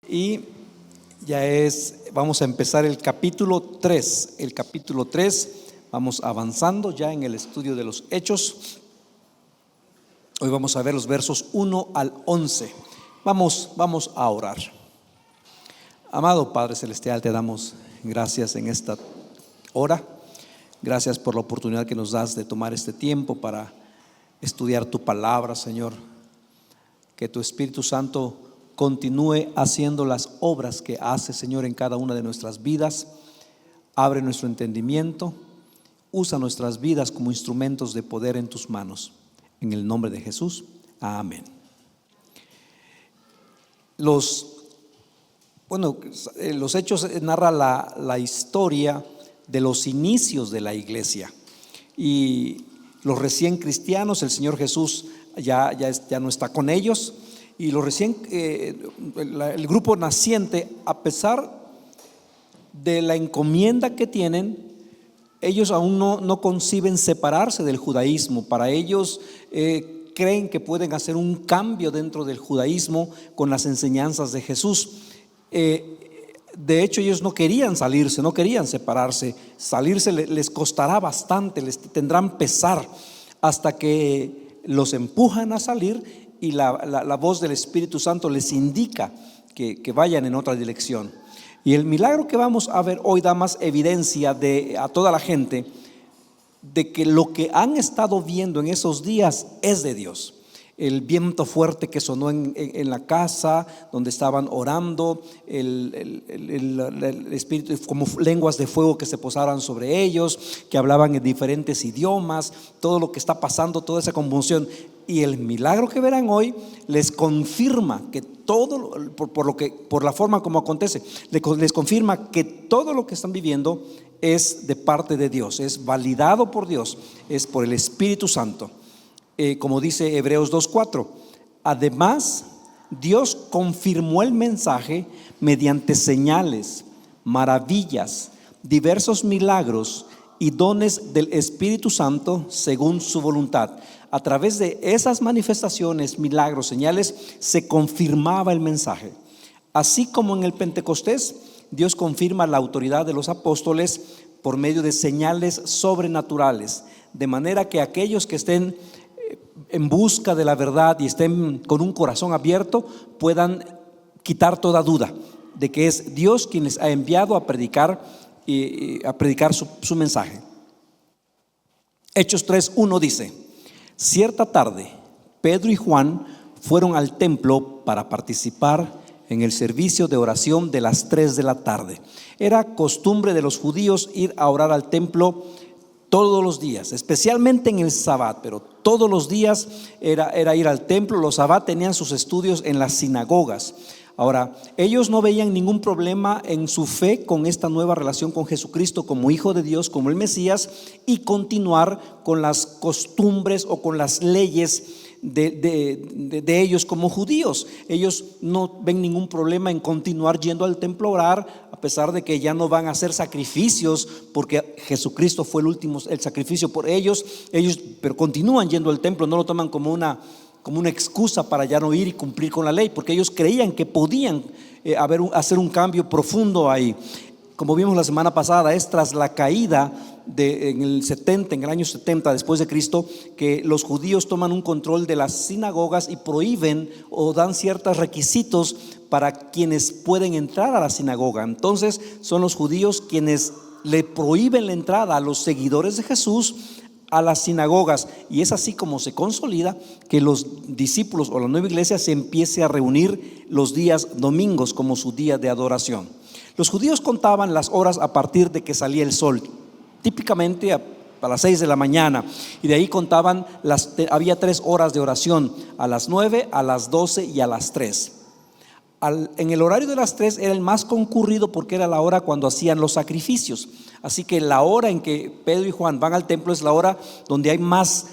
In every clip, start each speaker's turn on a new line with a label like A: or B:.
A: Y vamos a empezar el capítulo 3. El capítulo 3, vamos avanzando ya en el estudio de los Hechos. Hoy vamos a ver los versos 1 al 11. Vamos a orar. Amado Padre Celestial, te damos gracias en esta hora. Gracias por la oportunidad que nos das de tomar este tiempo para estudiar tu palabra, Señor. Que tu Espíritu Santo continúe haciendo las obras que hace, Señor, en cada una de nuestras vidas. Abre nuestro entendimiento, usa nuestras vidas como instrumentos de poder en tus manos. En el nombre de Jesús, amén. Los Hechos narra la historia de los inicios de la iglesia. Y los recién cristianos, el Señor Jesús ya no está con ellos. Y el grupo naciente, a pesar de la encomienda que tienen, ellos aún no conciben separarse del judaísmo. Para ellos creen que pueden hacer un cambio dentro del judaísmo con las enseñanzas de Jesús. De hecho, ellos no querían salirse, no querían separarse. Salirse les costará bastante, les tendrán pesar, hasta que los empujan a salir y la voz del Espíritu Santo les indica que vayan en otra dirección. Y el milagro que vamos a ver hoy da más evidencia a toda la gente de que lo que han estado viendo en esos días es de Dios. El viento fuerte que sonó en la casa donde estaban orando, el espíritu, como lenguas de fuego que se posaran sobre ellos, que hablaban en diferentes idiomas, todo lo que está pasando, toda esa conmoción. Y el milagro que verán hoy les confirma que todo, por la forma como acontece, les confirma que todo lo que están viviendo es de parte de Dios, es validado por Dios, es por el Espíritu Santo. Como dice Hebreos 2:4, además Dios confirmó el mensaje mediante señales, maravillas, diversos milagros y dones del Espíritu Santo según su voluntad. A través de esas manifestaciones, milagros, señales, se confirmaba el mensaje. Así como en el Pentecostés, Dios confirma la autoridad de los apóstoles por medio de señales sobrenaturales, de manera que aquellos que estén en busca de la verdad y estén con un corazón abierto puedan quitar toda duda de que es Dios quien les ha enviado a predicar su mensaje. Hechos 3:1 dice: cierta tarde Pedro y Juan fueron al templo para participar en el servicio de oración de las 3 de la tarde. Era costumbre de los judíos ir a orar al templo todos los días, especialmente en el Sabbat, pero todos los días era ir al templo. Los Sabbat tenían sus estudios en las sinagogas. Ahora, ellos no veían ningún problema en su fe con esta nueva relación con Jesucristo como Hijo de Dios, como el Mesías, y continuar con las costumbres o con las leyes de ellos como judíos. Ellos no ven ningún problema en continuar yendo al templo a orar, a pesar de que ya no van a hacer sacrificios, porque Jesucristo fue el sacrificio por ellos, pero continúan yendo al templo. No lo toman como una excusa para ya no ir y cumplir con la ley, porque ellos creían que podían hacer un cambio profundo ahí. Como vimos la semana pasada, es tras la caída en el año 70 después de Cristo, que los judíos toman un control de las sinagogas y prohíben o dan ciertos requisitos para quienes pueden entrar a la sinagoga. Entonces son los judíos quienes le prohíben la entrada a los seguidores de Jesús a las sinagogas, y es así como se consolida que los discípulos o la nueva iglesia se empiece a reunir los días domingos como su día de adoración. Los judíos contaban las horas a partir de que salía el sol, típicamente a las 6 de la mañana, y de ahí contaban había 3 horas de oración: a las 9, a las 12 y a las 3. En el horario de las 3 era el más concurrido porque era la hora cuando hacían los sacrificios. Así que la hora en que Pedro y Juan van al templo es la hora donde hay más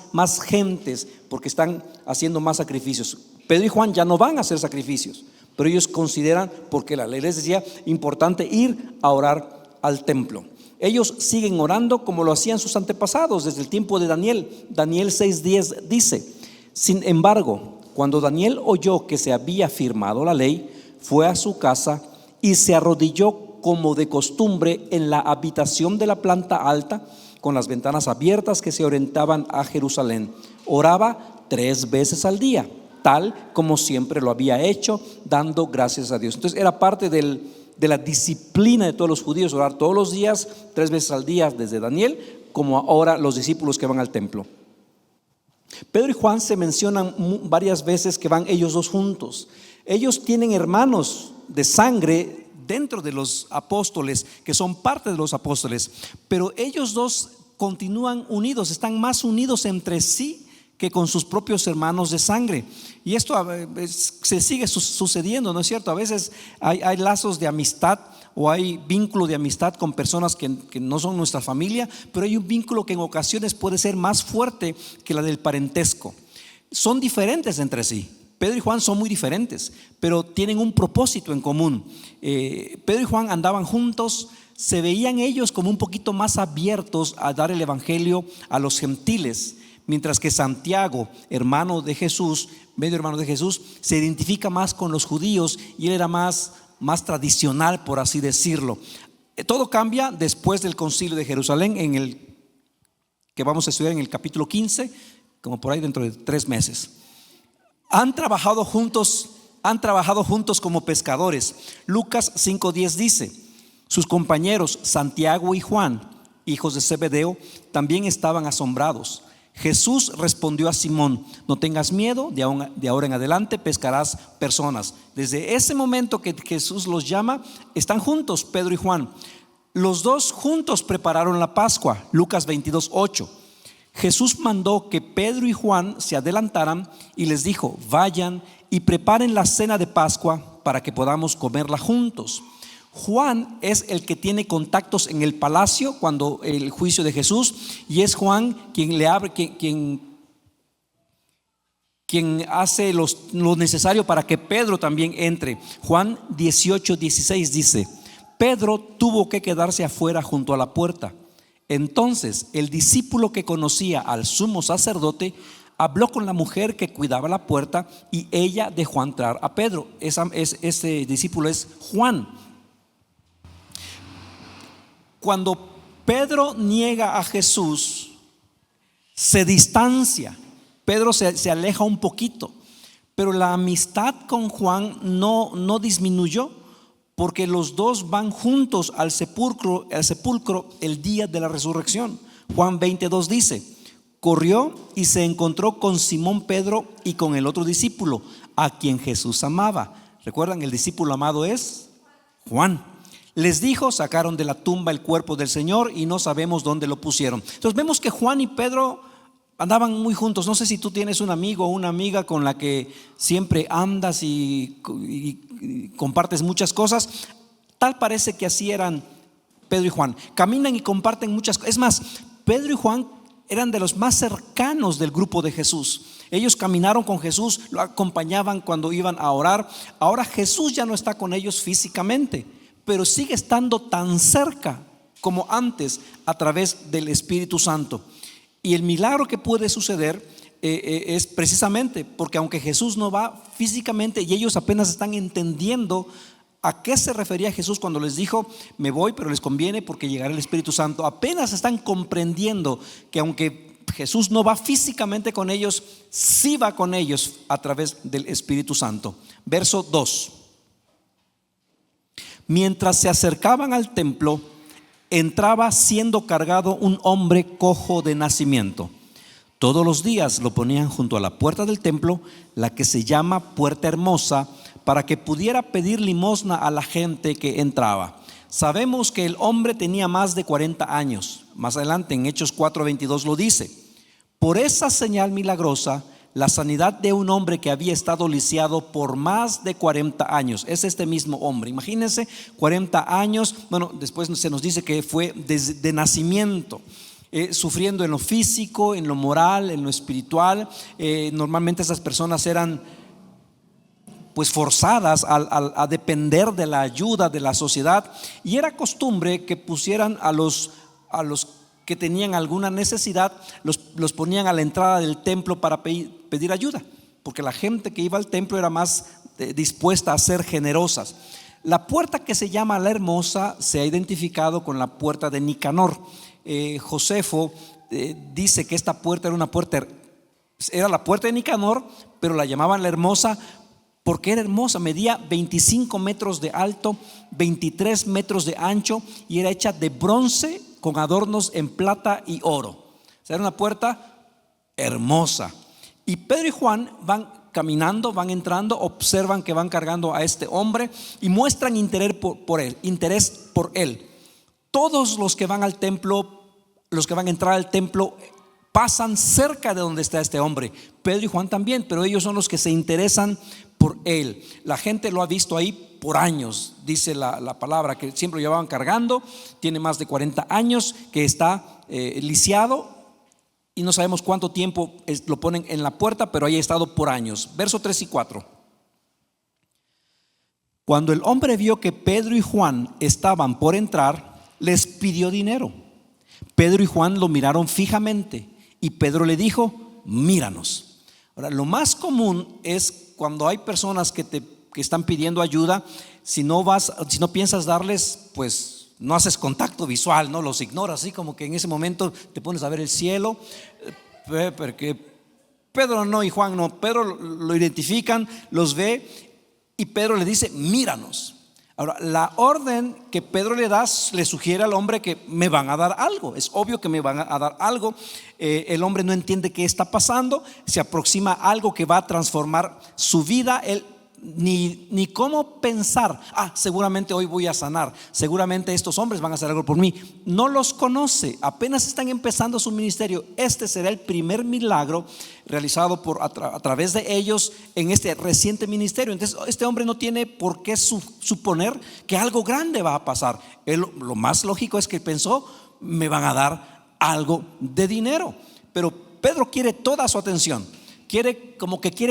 A: gentes, porque están haciendo más sacrificios. Pedro y Juan ya no van a hacer sacrificios, pero ellos consideran, porque la ley les decía, importante ir a orar al templo. Ellos siguen orando como lo hacían sus antepasados desde el tiempo de Daniel. Daniel 6:10 dice: sin embargo, cuando Daniel oyó que se había firmado la ley, fue a su casa y se arrodilló como de costumbre en la habitación de la planta alta, con las ventanas abiertas que se orientaban a Jerusalén. Oraba 3 veces al día, tal como siempre lo había hecho, dando gracias a Dios. Entonces era parte de la disciplina de todos los judíos, orar todos los días, 3 veces al día, desde Daniel, como ahora los discípulos que van al templo. Pedro y Juan se mencionan varias veces que van ellos dos juntos. Ellos tienen hermanos de sangre dentro de los apóstoles, que son parte de los apóstoles, pero ellos dos continúan unidos, están más unidos entre sí que con sus propios hermanos de sangre. Y esto se sigue sucediendo, ¿no es cierto? A veces hay lazos de amistad o hay vínculo de amistad con personas que no son nuestra familia, pero hay un vínculo que en ocasiones puede ser más fuerte que la del parentesco. Son diferentes entre sí. Pedro y Juan son muy diferentes, pero tienen un propósito en común. Pedro y Juan andaban juntos, se veían ellos como un poquito más abiertos a dar el evangelio a los gentiles, mientras que Santiago, hermano de Jesús, medio hermano de Jesús, se identifica más con los judíos y él era más tradicional, por así decirlo. Todo cambia después del concilio de Jerusalén, en el que vamos a estudiar en el capítulo 15, como por ahí dentro de 3 meses. Han trabajado juntos como pescadores. Lucas 5:10 dice: sus compañeros Santiago y Juan, hijos de Zebedeo, también estaban asombrados. Jesús respondió a Simón: no tengas miedo, de ahora en adelante pescarás personas. Desde ese momento que Jesús los llama, están juntos Pedro y Juan. Los dos juntos prepararon la Pascua. Lucas 22:8. Jesús mandó que Pedro y Juan se adelantaran y les dijo: vayan y preparen la cena de Pascua para que podamos comerla juntos. Juan es el que tiene contactos en el palacio cuando el juicio de Jesús, y es Juan quien le abre, quien hace lo necesario para que Pedro también entre. Juan 18:16 dice: Pedro tuvo que quedarse afuera junto a la puerta. Entonces el discípulo que conocía al sumo sacerdote habló con la mujer que cuidaba la puerta y ella dejó entrar a Pedro. Ese discípulo es Juan. Cuando Pedro niega a Jesús, se distancia. Pedro se aleja un poquito, pero la amistad con Juan no disminuyó, porque los dos van juntos al sepulcro el día de la resurrección. Juan 22 dice: corrió y se encontró con Simón Pedro y con el otro discípulo, a quien Jesús amaba. ¿Recuerdan? El discípulo amado es Juan. Les dijo: sacaron de la tumba el cuerpo del Señor y no sabemos dónde lo pusieron. Entonces vemos que Juan y Pedro andaban muy juntos. No sé si tú tienes un amigo o una amiga con la que siempre andas y compartes muchas cosas. Tal parece que así eran Pedro y Juan. Caminan y comparten muchas cosas. Es más, Pedro y Juan eran de los más cercanos del grupo de Jesús. Ellos caminaron con Jesús, lo acompañaban cuando iban a orar. Ahora Jesús ya no está con ellos físicamente, pero sigue estando tan cerca como antes a través del Espíritu Santo. Y el milagro que puede suceder es precisamente porque aunque Jesús no va físicamente y ellos apenas están entendiendo a qué se refería Jesús cuando les dijo: me voy, pero les conviene porque llegará el Espíritu Santo. Apenas están comprendiendo que aunque Jesús no va físicamente con ellos, sí va con ellos a través del Espíritu Santo. Verso 2. Mientras se acercaban al templo, entraba siendo cargado un hombre cojo de nacimiento. Todos los días lo ponían junto a la puerta del templo, la que se llama Puerta Hermosa, para que pudiera pedir limosna a la gente que entraba. Sabemos que el hombre tenía más de 40 años. Más adelante en Hechos 4:22 lo dice. Por esa señal milagrosa, la sanidad de un hombre que había estado lisiado por más de 40 años. Es este mismo hombre. Imagínense, 40 años. Bueno, después se nos dice que fue desde nacimiento. Sufriendo en lo físico, en lo moral, en lo espiritual. Normalmente esas personas eran pues forzadas a depender de la ayuda de la sociedad, y era costumbre que pusieran a los que tenían alguna necesidad, los ponían a la entrada del templo para pedir ayuda. porque la gente que iba al templo era más dispuesta a ser generosas. La puerta que se llama la Hermosa se ha identificado con la puerta de Nicanor. Josefo dice que esta puerta era la puerta de Nicanor, pero la llamaban la Hermosa porque era hermosa. Medía 25 metros de alto, 23 metros de ancho y era hecha de bronce con adornos en plata y oro. O sea, era una puerta hermosa. Y Pedro y Juan van caminando, van entrando, observan que van cargando a este hombre y muestran interés por él. Todos los que van al templo, los que van a entrar al templo, pasan cerca de donde está este hombre. Pedro y Juan también, pero ellos son los que se interesan por él. La gente lo ha visto ahí por años, dice la palabra, que siempre lo llevaban cargando. Tiene más de 40 años que está lisiado y no sabemos cuánto tiempo lo ponen en la puerta, pero ahí ha estado por años. Verso 3 y 4. Cuando el hombre vio que Pedro y Juan estaban por entrar, les pidió dinero. Pedro y Juan lo miraron fijamente y Pedro le dijo: míranos. Ahora, lo más común es cuando hay personas que están pidiendo ayuda, si no piensas darles, pues no haces contacto visual, no los ignoras, así como que en ese momento te pones a ver el cielo, porque Pedro no y Juan no. Pedro lo identifican, los ve y Pedro le dice: míranos. Ahora, la orden que Pedro le sugiere al hombre que me van a dar algo. Es obvio que me van a dar algo. El hombre no entiende qué está pasando. Se aproxima a algo que va a transformar su vida. Él ni cómo pensar: seguramente hoy voy a sanar, seguramente estos hombres van a hacer algo por mí. No los conoce, apenas están empezando su ministerio. Este será el primer milagro realizado a través de ellos en este reciente ministerio. Entonces este hombre no tiene por qué suponer que algo grande va a pasar. Lo más lógico es que pensó: me van a dar algo de dinero. Pero Pedro quiere toda su atención. Quiere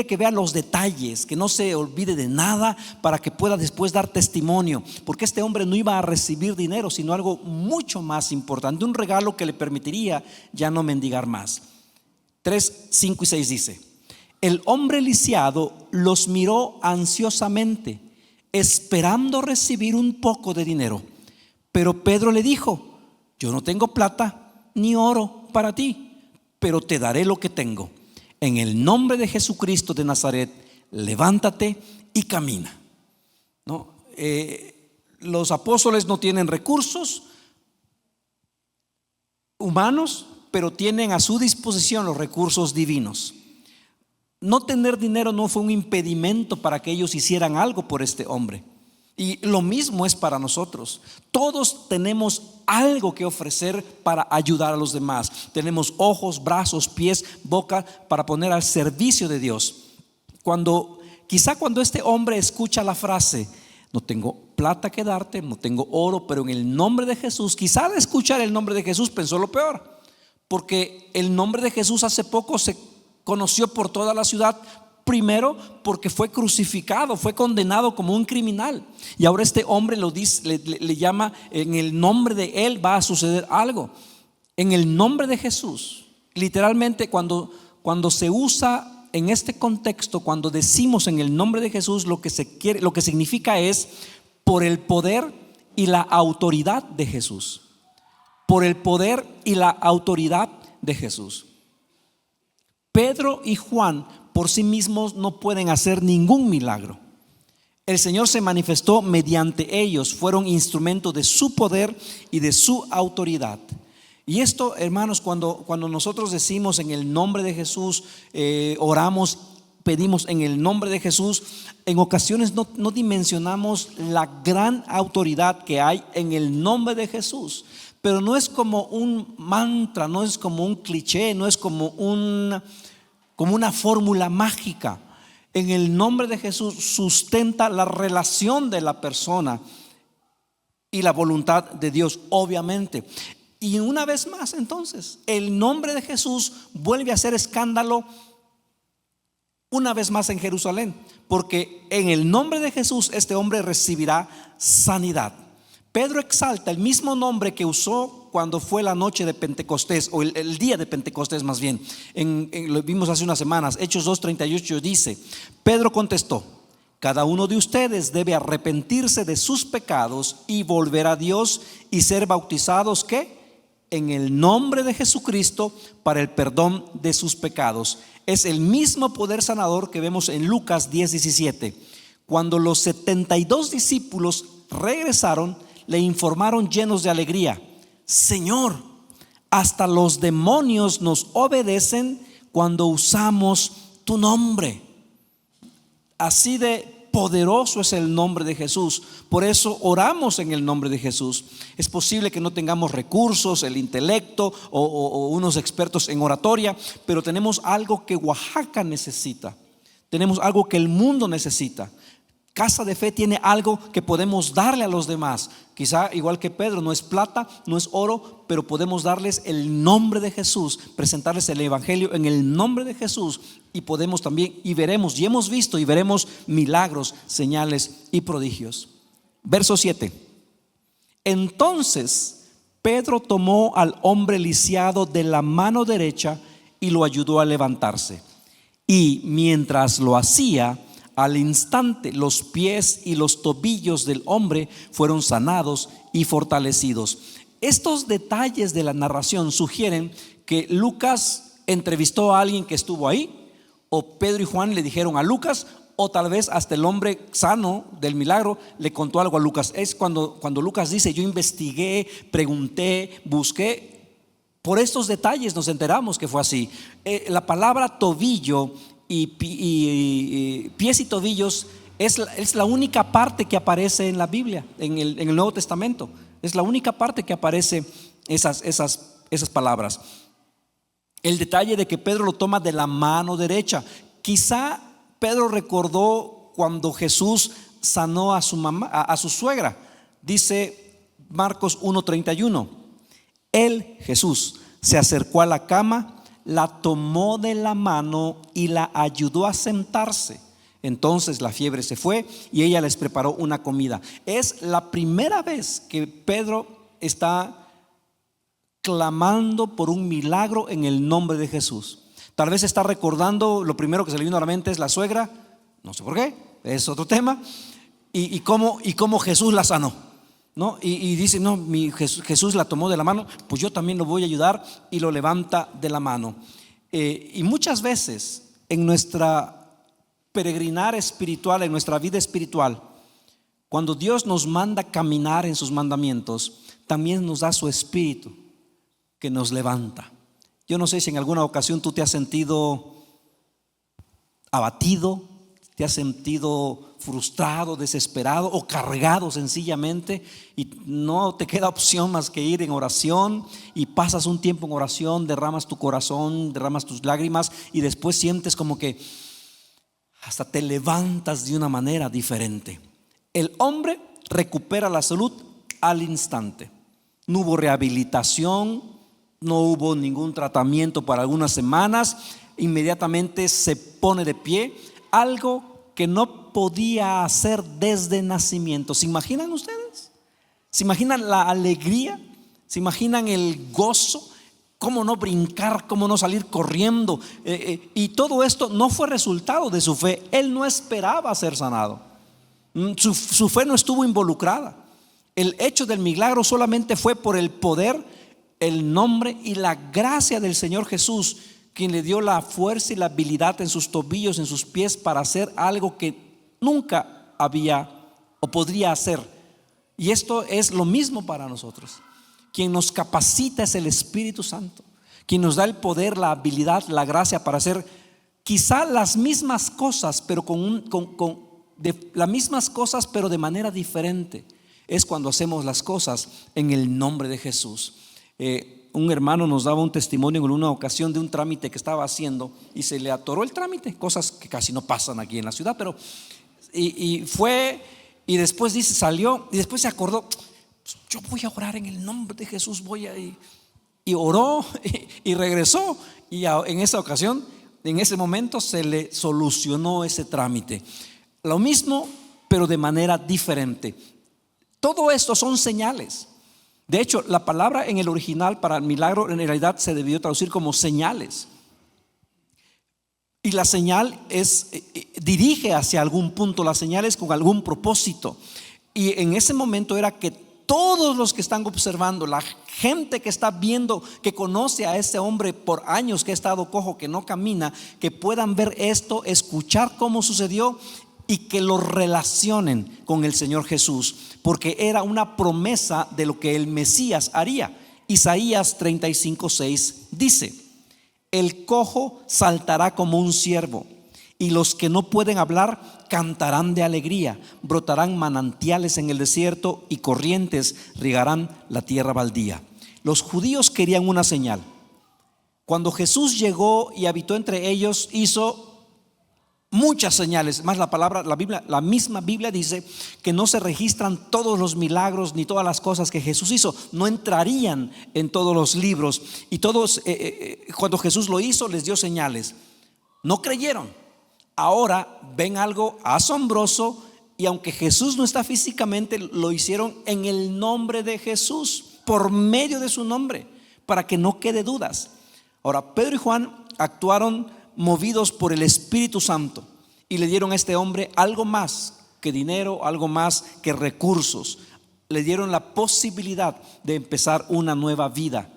A: que vea los detalles, que no se olvide de nada, para que pueda después dar testimonio. Porque este hombre no iba a recibir dinero, sino algo mucho más importante, un regalo que le permitiría ya no mendigar más. 3, 5 y 6 dice: el hombre lisiado los miró ansiosamente, esperando recibir un poco de dinero. Pero Pedro le dijo: yo no tengo plata ni oro para ti, pero te daré lo que tengo. En el nombre de Jesucristo de Nazaret, levántate y camina. ¿No? Los apóstoles no tienen recursos humanos, pero tienen a su disposición los recursos divinos. No tener dinero no fue un impedimento para que ellos hicieran algo por este hombre. Y lo mismo es para nosotros. Todos tenemos algo que ofrecer para ayudar a los demás. Tenemos ojos, brazos, pies, boca para poner al servicio de Dios. Quizá cuando este hombre escucha la frase: no tengo plata que darte, no tengo oro, pero en el nombre de Jesús, quizá al escuchar el nombre de Jesús pensó lo peor, porque el nombre de Jesús hace poco se conoció por toda la ciudad. Primero porque fue crucificado, fue condenado como un criminal, y ahora este hombre lo dice, le llama: en el nombre de él va a suceder algo. En el nombre de Jesús, literalmente cuando se usa en este contexto, cuando decimos en el nombre de Jesús, lo que significa es por el poder y la autoridad de Jesús. Por el poder y la autoridad de Jesús. Pedro y Juan por sí mismos no pueden hacer ningún milagro. El Señor se manifestó mediante ellos, fueron instrumento de su poder y de su autoridad. Y esto, hermanos, cuando nosotros decimos en el nombre de Jesús, oramos, pedimos en el nombre de Jesús, en ocasiones no dimensionamos la gran autoridad que hay en el nombre de Jesús. Pero no es como un mantra, no es como un cliché, no es como una fórmula mágica. En el nombre de Jesús sustenta la relación de la persona y la voluntad de Dios, obviamente. Y una vez más, entonces, el nombre de Jesús vuelve a hacer escándalo una vez más en Jerusalén, porque en el nombre de Jesús este hombre recibirá sanidad. Pedro exalta el mismo nombre que usó cuando fue la noche de Pentecostés, o el día de Pentecostés más bien. Lo vimos hace unas semanas. Hechos 2:38 dice: Pedro contestó: cada uno de ustedes debe arrepentirse de sus pecados y volver a Dios y ser bautizados, ¿qué? En el nombre de Jesucristo para el perdón de sus pecados. Es el mismo poder sanador que vemos en Lucas 10:17. Cuando los 72 discípulos regresaron, le informaron llenos de alegría: Señor, hasta los demonios nos obedecen cuando usamos tu nombre. Así de poderoso es el nombre de Jesús. Por eso oramos en el nombre de Jesús. Es posible que no tengamos recursos, el intelecto o unos expertos en oratoria, pero tenemos algo que Oaxaca necesita. Tenemos algo que el mundo necesita. Casa de Fe tiene algo que podemos darle a los demás. Quizá igual que Pedro, no es plata, no es oro, pero podemos darles el nombre de Jesús, presentarles el evangelio en el nombre de Jesús, y podemos también, y veremos, y hemos visto y veremos milagros, señales y prodigios. Verso 7. Entonces Pedro tomó al hombre lisiado de la mano derecha y lo ayudó a levantarse. Y mientras lo hacía, al instante los pies y los tobillos del hombre fueron sanados y fortalecidos. Estos detalles de la narración sugieren que Lucas entrevistó a alguien que estuvo ahí, o Pedro y Juan le dijeron a Lucas, o tal vez hasta el hombre sano del milagro le contó algo a Lucas. Es cuando Lucas dice: yo investigué, pregunté, busqué. Por estos detalles nos enteramos que fue así. La palabra tobillo y pies y tobillos es la única parte que aparece en la Biblia, en el Nuevo Testamento. Es la única parte que aparece esas palabras. El detalle de que Pedro lo toma de la mano derecha. Quizá Pedro recordó cuando Jesús sanó a su mamá, a su suegra. Dice Marcos 1:31: Él, Jesús, se acercó a la cama, la tomó de la mano y la ayudó a sentarse. Entonces la fiebre se fue y ella les preparó una comida. Es la primera vez que Pedro está clamando por un milagro en el nombre de Jesús. Tal vez está recordando, lo primero que se le vino a la mente es la suegra, no sé por qué, es otro tema, y cómo Jesús la sanó, ¿no? Y dice: no, Jesús la tomó de la mano, pues yo también lo voy a ayudar, y lo levanta de la mano. Y muchas veces en nuestra peregrinar espiritual, en nuestra vida espiritual, cuando Dios nos manda caminar en sus mandamientos, también nos da su espíritu que nos levanta. Yo no sé si en alguna ocasión tú te has sentido abatido, te has sentido frustrado, desesperado o cargado sencillamente, y no te queda opción más que ir en oración, y pasas un tiempo en oración, derramas tu corazón, derramas tus lágrimas, y después sientes como que hasta te levantas de una manera diferente. El hombre recupera la salud al instante. No hubo rehabilitación, no hubo ningún tratamiento para algunas semanas. Inmediatamente se pone de pie, algo que no podía hacer desde nacimiento. ¿Se imaginan ustedes? ¿Se imaginan la alegría? ¿Se imaginan el gozo? ¿Cómo no brincar? ¿Cómo no salir corriendo? Y todo esto no fue resultado de su fe. Él no esperaba ser sanado. Su fe no estuvo involucrada. El hecho del milagro solamente fue por el poder, el nombre y la gracia del Señor Jesús, quien le dio la fuerza y la habilidad en sus tobillos, en sus pies, para hacer algo que nunca había o podría hacer. Y esto es lo mismo para nosotros. Quien nos capacita es el Espíritu Santo, quien nos da el poder, la habilidad, la gracia para hacer quizá las mismas cosas, pero las mismas cosas, pero de manera diferente. Es cuando hacemos las cosas en el nombre de Jesús. Un hermano nos daba un testimonio en una ocasión de un trámite que estaba haciendo y se le atoró el trámite, cosas que casi no pasan aquí en la ciudad, pero y fue, y después dice, salió y después se acordó: yo voy a orar en el nombre de Jesús, y oró y regresó, y en esa ocasión, en ese momento, se le solucionó ese trámite. Lo mismo, pero de manera diferente. Todo esto son señales. De hecho, la palabra en el original para milagro en realidad se debió traducir como señales. Y la señal dirige hacia algún punto, la señal es con algún propósito. Y en ese momento era que todos los que están observando, la gente que está viendo, que conoce a ese hombre por años que ha estado cojo, que no camina, que puedan ver esto, escuchar cómo sucedió y que lo relacionen con el Señor Jesús, porque era una promesa de lo que el Mesías haría. Isaías 35:6 dice: el cojo saltará como un ciervo, y los que no pueden hablar cantarán de alegría. Brotarán manantiales en el desierto y corrientes regarán la tierra baldía. Los judíos querían una señal. Cuando Jesús llegó y habitó entre ellos, hizo muchas señales. Más la misma Biblia dice que no se registran todos los milagros ni todas las cosas que Jesús hizo. No entrarían en todos los libros. Y todos, cuando Jesús lo hizo, les dio señales. No creyeron. Ahora ven algo asombroso, y aunque Jesús no está físicamente, lo hicieron en el nombre de Jesús, por medio de su nombre, para que no quede dudas. Ahora, Pedro y Juan actuaron movidos por el Espíritu Santo y le dieron a este hombre algo más que dinero, algo más que recursos. Le dieron la posibilidad de empezar una nueva vida.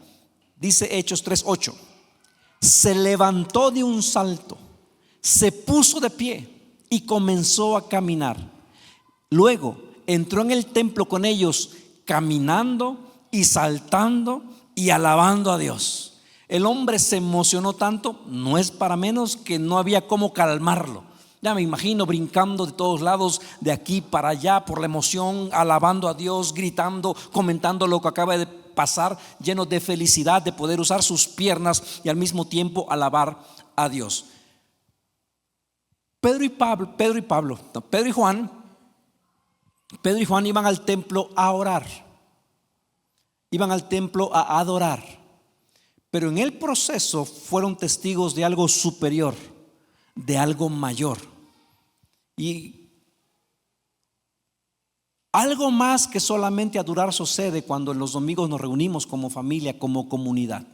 A: Dice Hechos 3:8: se levantó de un salto, se puso de pie y comenzó a caminar. Luego entró en el templo con ellos, caminando y saltando y alabando a Dios. El hombre se emocionó tanto, no es para menos, que no había cómo calmarlo. Ya me imagino brincando de todos lados, de aquí para allá, por la emoción, alabando a Dios, gritando, comentando lo que acaba de pasar, lleno de felicidad de poder usar sus piernas y al mismo tiempo alabar a Dios. Pedro y Juan iban al templo a orar, iban al templo a adorar. Pero en el proceso fueron testigos de algo superior, de algo mayor. Y algo más que solamente adorar sucede cuando en los domingos nos reunimos como familia, como comunidad.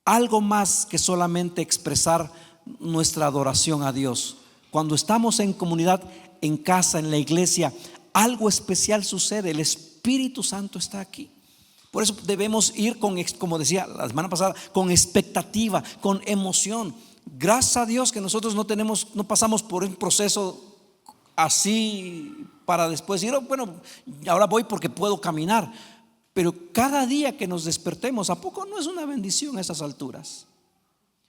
A: Algo más que solamente expresar nuestra adoración a Dios. Cuando estamos en comunidad, en casa, en la iglesia, algo especial sucede. El Espíritu Santo está aquí. Por eso debemos ir como decía la semana pasada, con expectativa, con emoción. Gracias a Dios que nosotros no pasamos por un proceso así para después decir: bueno, ahora voy porque puedo caminar. Pero cada día que nos despertemos, ¿a poco no es una bendición a estas alturas?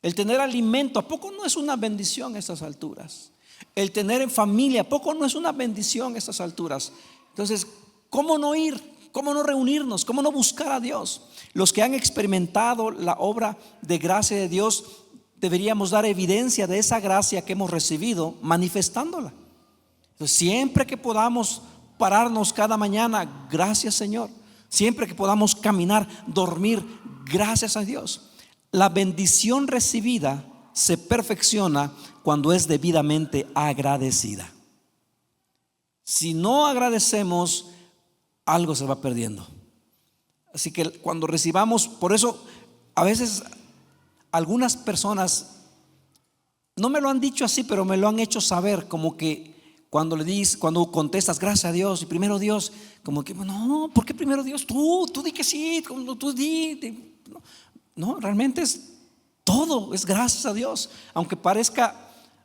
A: El tener alimento, ¿a poco no es una bendición a estas alturas? El tener en familia, ¿a poco no es una bendición a estas alturas? Entonces, ¿cómo no ir? ¿Cómo no reunirnos? ¿Cómo no buscar a Dios? Los que han experimentado la obra de gracia de Dios, deberíamos dar evidencia de esa gracia que hemos recibido, manifestándola. Entonces, siempre que podamos pararnos cada mañana, gracias Señor. Siempre que podamos caminar, dormir, gracias a Dios. La bendición recibida se perfecciona cuando es debidamente agradecida. Si no agradecemos, algo se va perdiendo. Así que cuando recibamos, por eso a veces algunas personas no me lo han dicho así, pero me lo han hecho saber, como que cuando contestas gracias a Dios y primero Dios, como que no, ¿por qué primero Dios? Tú di que sí, tú di. No, realmente es todo, es gracias a Dios. Aunque parezca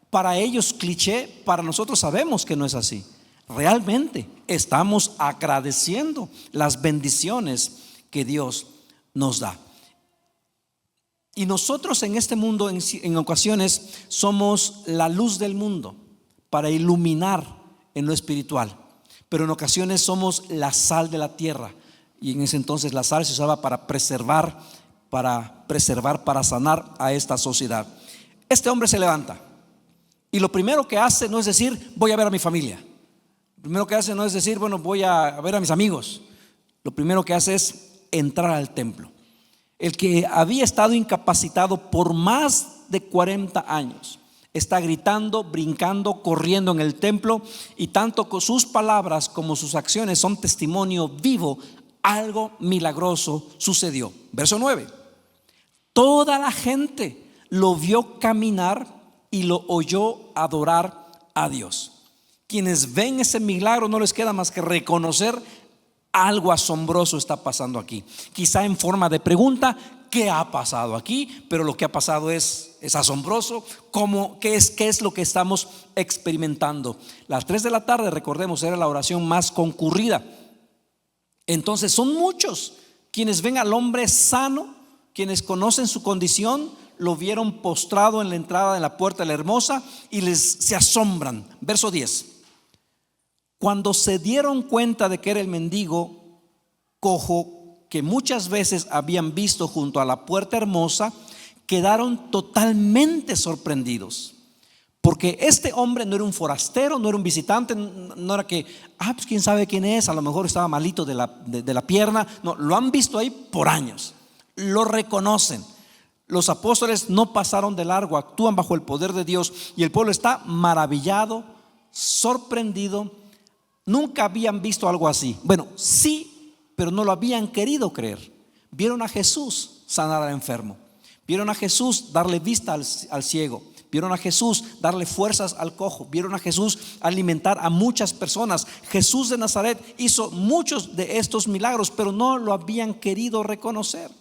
A: para ellos cliché, para nosotros sabemos que no es así. Realmente estamos agradeciendo las bendiciones que Dios nos da. Y nosotros en este mundo en ocasiones somos la luz del mundo para iluminar en lo espiritual, pero en ocasiones somos la sal de la tierra. Y en ese entonces la sal se usaba para preservar, para sanar a esta sociedad. Este hombre se levanta y lo primero que hace no es decir: voy a ver a mi familia. Lo primero que hace no es decir: bueno, voy a ver a mis amigos. Lo primero que hace es entrar al templo. El que había estado incapacitado por más de 40 años está gritando, brincando, corriendo en el templo, y tanto con sus palabras como sus acciones son testimonio vivo algo milagroso sucedió. Verso 9. Toda la gente lo vio caminar y lo oyó adorar a Dios. Quienes ven ese milagro no les queda más que reconocer algo asombroso está pasando aquí. Quizá en forma de pregunta, ¿qué ha pasado aquí? Pero lo que ha pasado es asombroso. ¿Qué es lo que estamos experimentando? Las 3 de la tarde, recordemos, era la oración más concurrida. Entonces son muchos quienes ven al hombre sano, quienes conocen su condición, lo vieron postrado en la entrada de la puerta de la hermosa y se asombran. Verso 10. Cuando se dieron cuenta de que era el mendigo cojo que muchas veces habían visto junto a la puerta hermosa, quedaron totalmente sorprendidos. Porque este hombre no era un forastero, no era un visitante, no era que, pues quién sabe quién es, a lo mejor estaba malito de la pierna. No, lo han visto ahí por años, lo reconocen. Los apóstoles no pasaron de largo, actúan bajo el poder de Dios y el pueblo está maravillado, sorprendido. Nunca habían visto algo así. Bueno, sí, pero no lo habían querido creer. Vieron a Jesús sanar al enfermo, vieron a Jesús darle vista al ciego, vieron a Jesús darle fuerzas al cojo, vieron a Jesús alimentar a muchas personas. Jesús de Nazaret hizo muchos de estos milagros, pero no lo habían querido reconocer.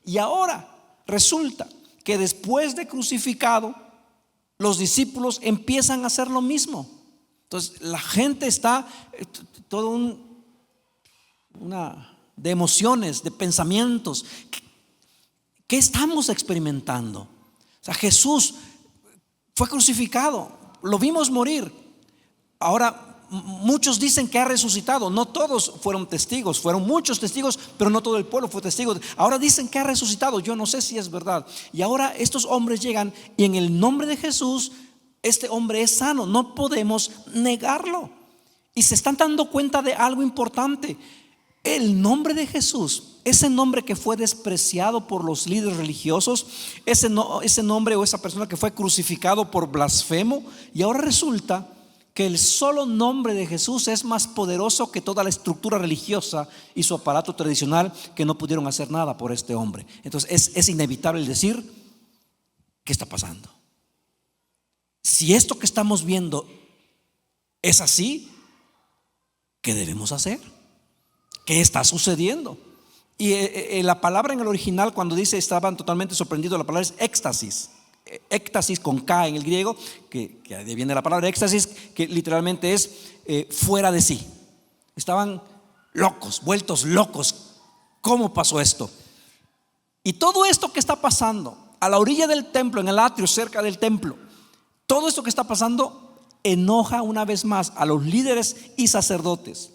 A: Y ahora resulta que después de crucificado, los discípulos empiezan a hacer lo mismo. Entonces la gente está todo una de emociones, de pensamientos. ¿Qué estamos experimentando? O sea, Jesús fue crucificado, lo vimos morir. Ahora muchos dicen que ha resucitado. No todos fueron testigos, fueron muchos testigos, pero no todo el pueblo fue testigo. Ahora dicen que ha resucitado, yo no sé si es verdad. Y ahora estos hombres llegan y en el nombre de Jesús, este hombre es sano, no podemos negarlo. Y se están dando cuenta de algo importante. El nombre de Jesús, ese nombre que fue despreciado por los líderes religiosos, ese nombre o esa persona que fue crucificado por blasfemo, y ahora resulta que el solo nombre de Jesús es más poderoso que toda la estructura religiosa y su aparato tradicional, que no pudieron hacer nada por este hombre. Entonces es inevitable decir, ¿qué está pasando? Si esto que estamos viendo es así, ¿qué debemos hacer? ¿Qué está sucediendo? Y la palabra en el original, cuando dice estaban totalmente sorprendidos, la palabra es éxtasis. Éxtasis con K en el griego, que viene la palabra éxtasis, que literalmente es fuera de sí. Estaban locos, vueltos locos. ¿Cómo pasó esto? Y todo esto que está pasando a la orilla del templo, en el atrio cerca del templo, todo esto que está pasando enoja una vez más a los líderes y sacerdotes.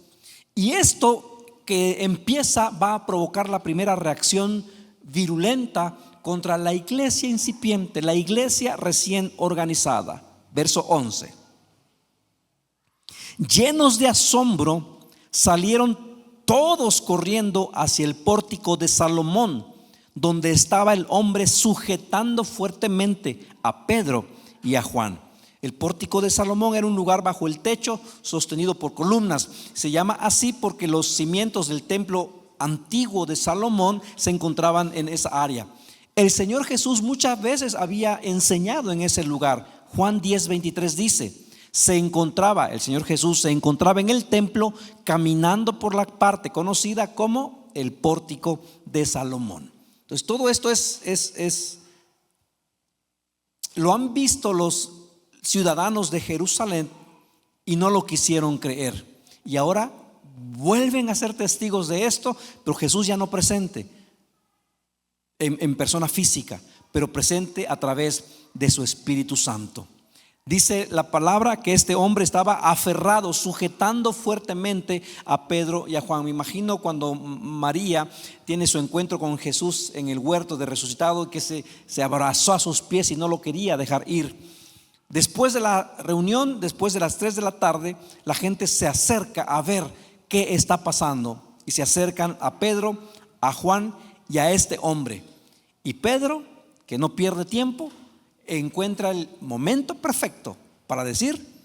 A: Y esto que empieza va a provocar la primera reacción virulenta contra la iglesia incipiente, la iglesia recién organizada. Verso 11. Llenos de asombro, salieron todos corriendo hacia el pórtico de Salomón, donde estaba el hombre sujetando fuertemente a Pedro y a Juan. El pórtico de Salomón era un lugar bajo el techo sostenido por columnas. Se llama así porque los cimientos del templo antiguo de Salomón se encontraban en esa área. El Señor Jesús muchas veces había enseñado en ese lugar. Juan 10:23 dice, el Señor Jesús se encontraba en el templo caminando por la parte conocida como el pórtico de Salomón. Entonces todo esto lo han visto los ciudadanos de Jerusalén y no lo quisieron creer. Y ahora vuelven a ser testigos de esto, pero Jesús ya no presente en persona física, pero presente a través de su Espíritu Santo. Dice la palabra que este hombre estaba aferrado, sujetando fuertemente a Pedro y a Juan. Me imagino cuando María tiene su encuentro con Jesús en el huerto de resucitado, que se abrazó a sus pies y no lo quería dejar ir. Después de la reunión, después de las 3 de la tarde, la gente se acerca a ver qué está pasando y se acercan a Pedro, a Juan y a este hombre. Y Pedro, que no pierde tiempo, encuentra el momento perfecto para decir: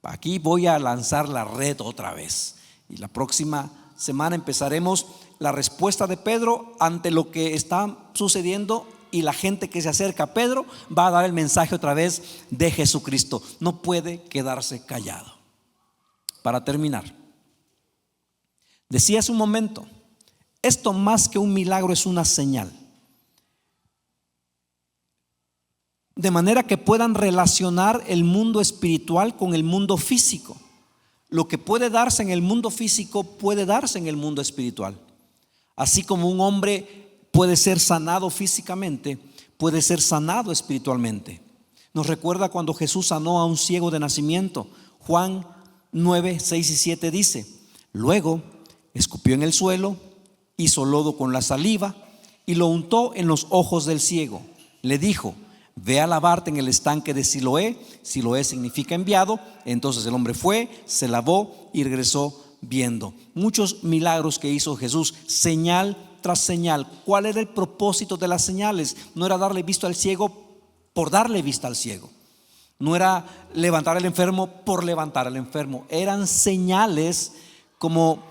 A: aquí voy a lanzar la red otra vez. Y la próxima semana empezaremos la respuesta de Pedro ante lo que está sucediendo, y la gente que se acerca a Pedro va a dar el mensaje otra vez de Jesucristo. No puede quedarse callado. Para terminar, decía hace un momento, esto más que un milagro es una señal, de manera que puedan relacionar el mundo espiritual con el mundo físico. Lo que puede darse en el mundo físico puede darse en el mundo espiritual. Así como un hombre puede ser sanado físicamente, puede ser sanado espiritualmente. Nos recuerda cuando Jesús sanó a un ciego de nacimiento. Juan 9, 6 y 7 dice: luego escupió en el suelo, hizo lodo con la saliva y lo untó en los ojos del ciego. Le dijo: ve a lavarte en el estanque de Siloé. Siloé significa enviado. Entonces el hombre fue, se lavó y regresó viendo. Muchos milagros que hizo Jesús, señal tras señal. ¿Cuál era el propósito de las señales? No era darle vista al ciego por darle vista al ciego. No era levantar al enfermo por levantar al enfermo. Eran señales, como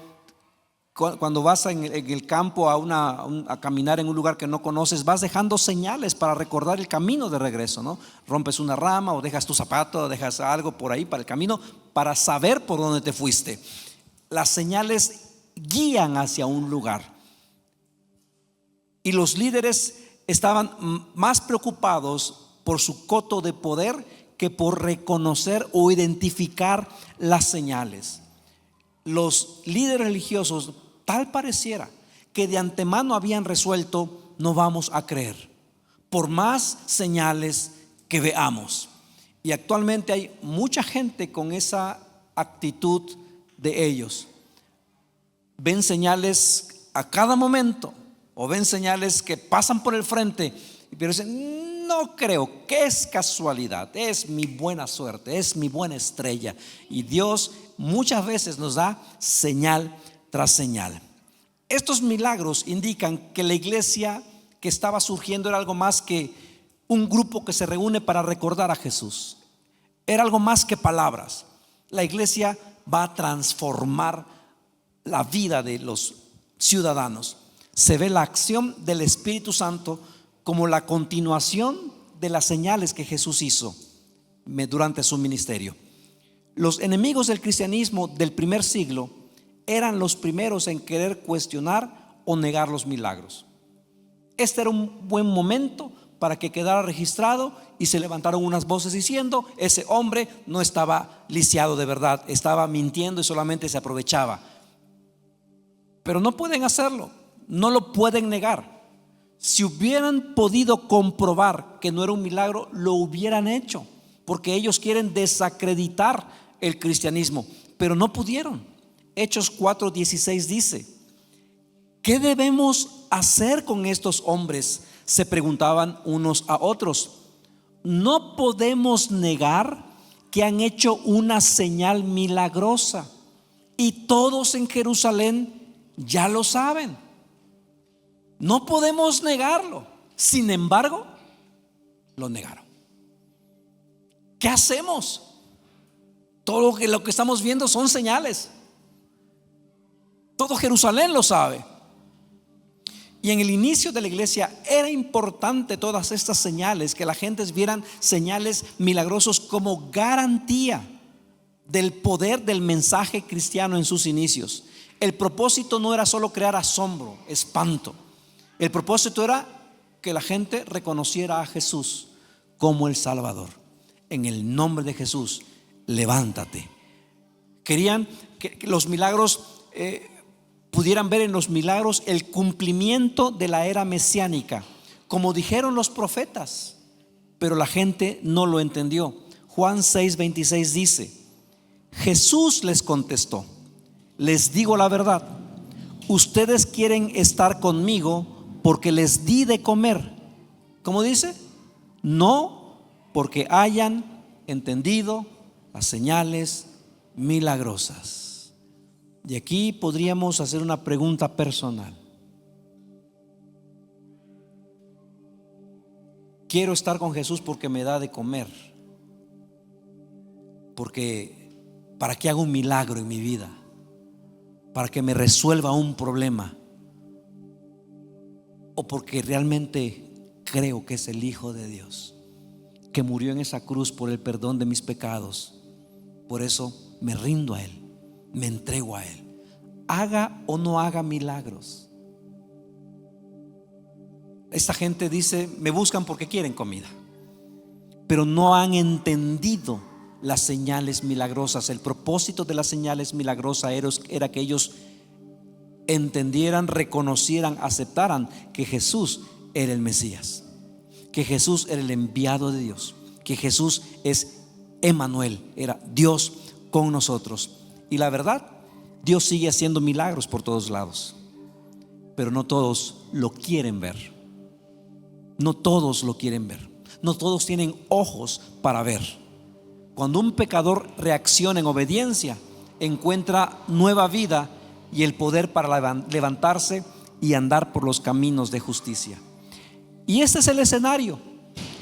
A: cuando vas en el campo a caminar en un lugar que no conoces, vas dejando señales para recordar el camino de regreso, ¿no? Rompes una rama o dejas tu zapato o dejas algo por ahí para el camino, para saber por dónde te fuiste. Las señales guían hacia un lugar. Y los líderes estaban más preocupados por su coto de poder que por reconocer o identificar las señales. Los líderes religiosos, tal pareciera que de antemano habían resuelto: no vamos a creer por más señales que veamos. Y actualmente hay mucha gente con esa actitud de ellos. Ven señales a cada momento, o ven señales que pasan por el frente, pero dicen: no creo, que es casualidad, es mi buena suerte, es mi buena estrella. Y Dios muchas veces nos da señal tras señal. Estos milagros indican que la iglesia que estaba surgiendo era algo más que un grupo que se reúne para recordar a Jesús. Era algo más que palabras. La iglesia va a transformar la vida de los ciudadanos. Se ve la acción del Espíritu Santo como la continuación de las señales que Jesús hizo durante su ministerio. Los enemigos del cristianismo del primer siglo eran los primeros en querer cuestionar o negar los milagros. Este era un buen momento para que quedara registrado y se levantaron unas voces diciendo: ese hombre no estaba lisiado de verdad, estaba mintiendo y solamente se aprovechaba. Pero no pueden hacerlo, no lo pueden negar. Si hubieran podido comprobar que no era un milagro, lo hubieran hecho, porque ellos quieren desacreditar el cristianismo, pero no pudieron. Hechos 4:16 dice: ¿qué debemos hacer con estos hombres?, se preguntaban unos a otros. No podemos negar que han hecho una señal milagrosa, y todos en Jerusalén ya lo saben. No podemos negarlo. Sin embargo, lo negaron. ¿Qué hacemos? Todo lo que estamos viendo son señales. Todo Jerusalén lo sabe. Y en el inicio de la iglesia era importante todas estas señales, que la gente vieran señales milagrosos como garantía del poder del mensaje cristiano en sus inicios. El propósito no era solo crear asombro, espanto. El propósito era que la gente reconociera a Jesús como el Salvador. En el nombre de Jesús, levántate. Querían que los milagros pudieran ver en los milagros el cumplimiento de la era mesiánica, como dijeron los profetas, pero la gente no lo entendió. Juan 6:26 dice: Jesús les contestó: les digo la verdad, ustedes quieren estar conmigo porque les di de comer. ¿Cómo dice? No porque hayan entendido las señales milagrosas. Y aquí podríamos hacer una pregunta personal. Quiero estar con Jesús porque me da de comer, porque para que haga un milagro en mi vida, para que me resuelva un problema, o porque realmente creo que es el Hijo de Dios, que murió en esa cruz por el perdón de mis pecados. Por eso me rindo a Él, me entrego a Él, haga o no haga milagros. Esta gente dice: me buscan porque quieren comida, pero no han entendido las señales milagrosas. El propósito de las señales milagrosas era que ellos entendieran, reconocieran, aceptaran que Jesús era el Mesías, que Jesús era el enviado de Dios, que Jesús es Emmanuel, era Dios con nosotros. Y la verdad, Dios sigue haciendo milagros por todos lados, pero no todos lo quieren ver. No todos lo quieren ver. No todos tienen ojos para ver. Cuando un pecador reacciona en obediencia, encuentra nueva vida y el poder para levantarse y andar por los caminos de justicia. Y este es el escenario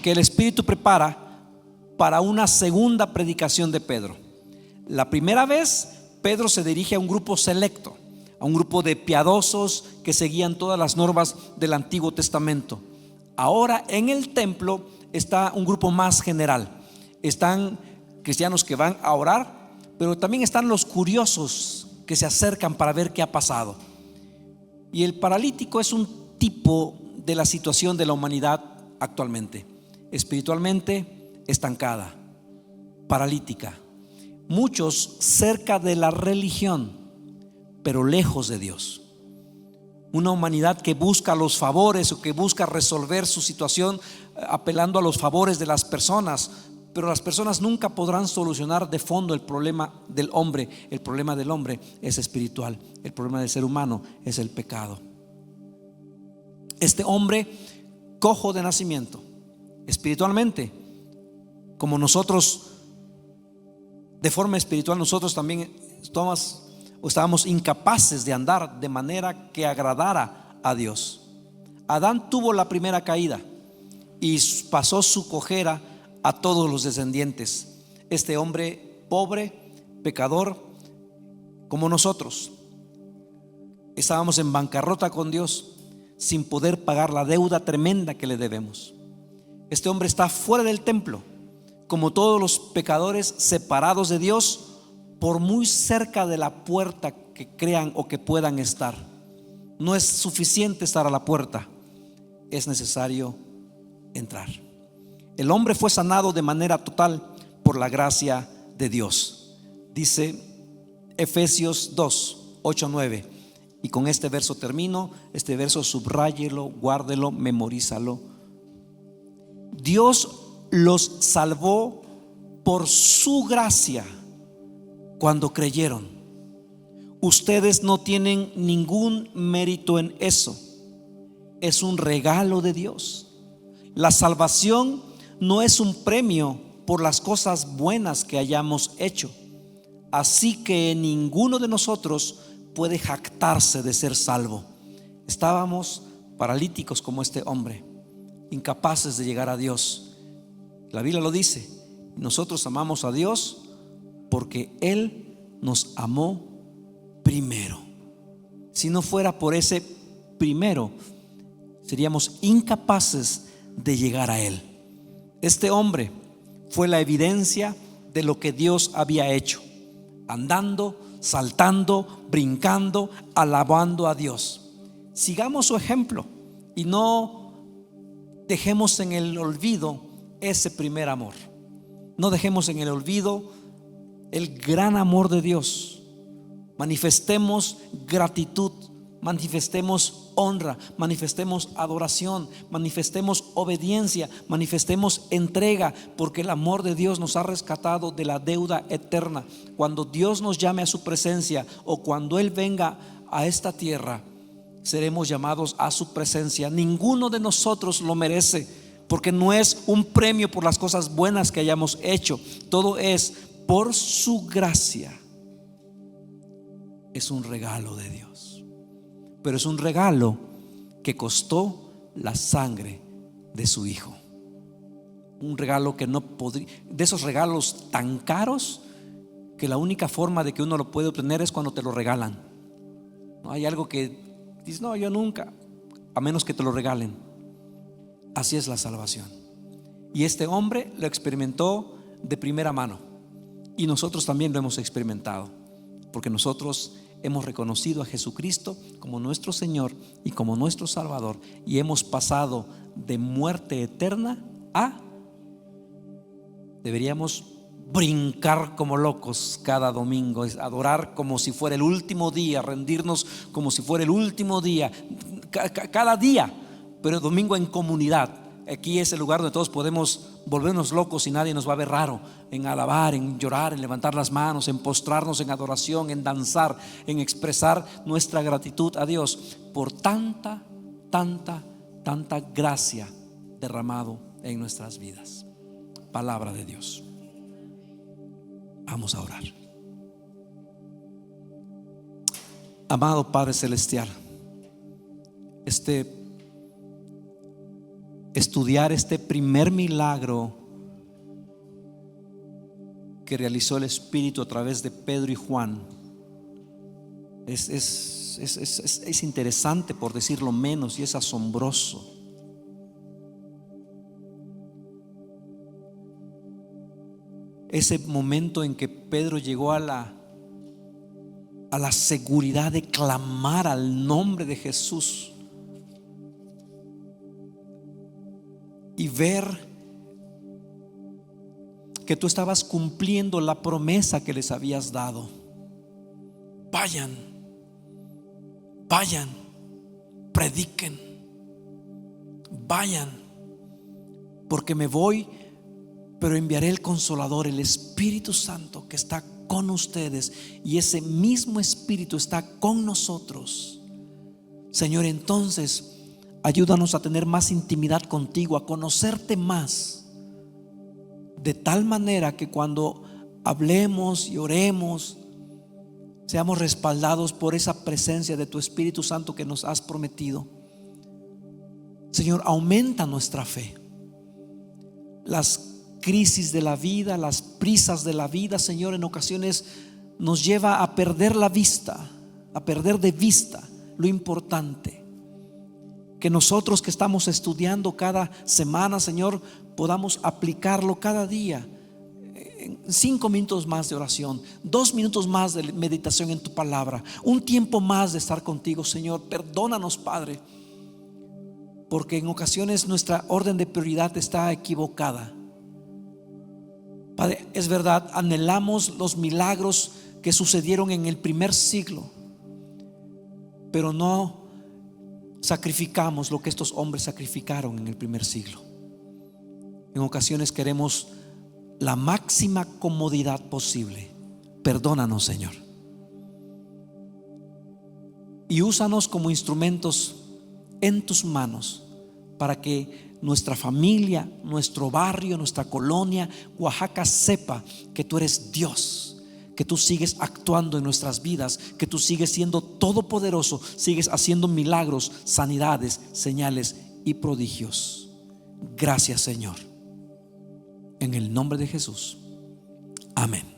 A: que el Espíritu prepara para una segunda predicación de Pedro. La primera vez Pedro se dirige a un grupo selecto, a un grupo de piadosos que seguían todas las normas del Antiguo Testamento. Ahora en el templo está un grupo más general. Están cristianos que van a orar, pero también están los curiosos que se acercan para ver qué ha pasado. Y el paralítico es un tipo de la situación de la humanidad actualmente: espiritualmente estancada, paralítica, muchos cerca de la religión, pero lejos de Dios. Una humanidad que busca los favores o que busca resolver su situación apelando a los favores de las personas, pero las personas nunca podrán solucionar de fondo el problema del hombre. El problema del hombre es espiritual. El problema del ser humano es el pecado. Este hombre, cojo de nacimiento, espiritualmente, como nosotros, de forma espiritual, nosotros también estábamos incapaces de andar de manera que agradara a Dios. Adán tuvo la primera caída y pasó su cojera a todos los descendientes. Este hombre pobre, pecador, como nosotros, estábamos en bancarrota con Dios, sin poder pagar la deuda tremenda que le debemos. Este hombre está fuera del templo, como todos los pecadores, separados de Dios, por muy cerca de la puerta que crean o que puedan estar. No es suficiente estar a la puerta, es necesario entrar. El hombre fue sanado de manera total por la gracia de Dios. Dice Efesios 2, 8, 9. Y con este verso termino. Este verso subráyelo, guárdelo, memorízalo. Dios los salvó por su gracia cuando creyeron. Ustedes no tienen ningún mérito en eso. Es un regalo de Dios. La salvación no es un premio por las cosas buenas que hayamos hecho. Así que ninguno de nosotros puede jactarse de ser salvo. Estábamos paralíticos como este hombre, incapaces de llegar a Dios. La Biblia lo dice: nosotros amamos a Dios porque Él nos amó primero. Si no fuera por ese primero, seríamos incapaces de llegar a Él. Este hombre fue la evidencia de lo que Dios había hecho, andando, saltando, brincando, alabando a Dios. Sigamos su ejemplo y no dejemos en el olvido ese primer amor. No dejemos en el olvido el gran amor de Dios. Manifestemos gratitud, manifestemos honra, manifestemos adoración, manifestemos obediencia, manifestemos entrega, porque el amor de Dios nos ha rescatado de la deuda eterna. Cuando Dios nos llame a su presencia o cuando Él venga a esta tierra, seremos llamados a su presencia. Ninguno de nosotros lo merece, porque no es un premio por las cosas buenas que hayamos hecho. Todo es por su gracia. Es un regalo de Dios, pero es un regalo que costó la sangre de su Hijo. Un regalo que no podría, de esos regalos tan caros que la única forma de que uno lo puede obtener es cuando te lo regalan. No hay algo que dices: no, yo nunca. a menos que te lo regalen. Así es la salvación. Y este hombre lo experimentó de primera mano, y nosotros también lo hemos experimentado, porque nosotros hemos reconocido a Jesucristo como nuestro Señor y como nuestro Salvador, y hemos pasado de muerte eterna a, deberíamos brincar como locos cada domingo, adorar como si fuera el último día, rendirnos como si fuera el último día, cada día, pero el domingo en comunidad. Aquí es el lugar donde todos podemos volvernos locos y nadie nos va a ver raro, en alabar, en llorar, en levantar las manos, en postrarnos en adoración, en danzar, en expresar nuestra gratitud a Dios por tanta gracia derramado en nuestras vidas. Palabra de Dios. Vamos a orar. Amado Padre Celestial, estudiar este primer milagro que realizó el Espíritu a través de Pedro y Juan es interesante, por decirlo menos, y es asombroso. Ese momento en que Pedro llegó a la seguridad de clamar al nombre de Jesús y ver que tú estabas cumpliendo la promesa que les habías dado. Vayan, prediquen, vayan, porque me voy, pero enviaré el Consolador, el Espíritu Santo, que está con ustedes, y ese mismo Espíritu está con nosotros. Señor, entonces ayúdanos a tener más intimidad contigo, a conocerte más, de tal manera que cuando hablemos y oremos seamos respaldados por esa presencia de tu Espíritu Santo que nos has prometido. Señor, aumenta nuestra fe. Las crisis de la vida, las prisas de la vida, Señor, en ocasiones nos lleva a perder la vista, a perder de vista lo importante. Que nosotros que estamos estudiando cada semana, Señor, podamos aplicarlo cada día. 5 minutos más de oración, 2 minutos más de meditación en tu palabra, un tiempo más de estar contigo, Señor. Perdónanos, Padre, porque en ocasiones nuestra orden de prioridad está equivocada. Padre, es verdad, anhelamos los milagros que sucedieron en el primer siglo, pero no sacrificamos lo que estos hombres sacrificaron en el primer siglo. En ocasiones queremos la máxima comodidad posible. Perdónanos, Señor, y úsanos como instrumentos en tus manos para que nuestra familia, nuestro barrio, nuestra colonia, Oaxaca, sepa que tú eres Dios, que tú sigues actuando en nuestras vidas, que tú sigues siendo todopoderoso, sigues haciendo milagros, sanidades, señales y prodigios. Gracias, Señor, en el nombre de Jesús. Amén.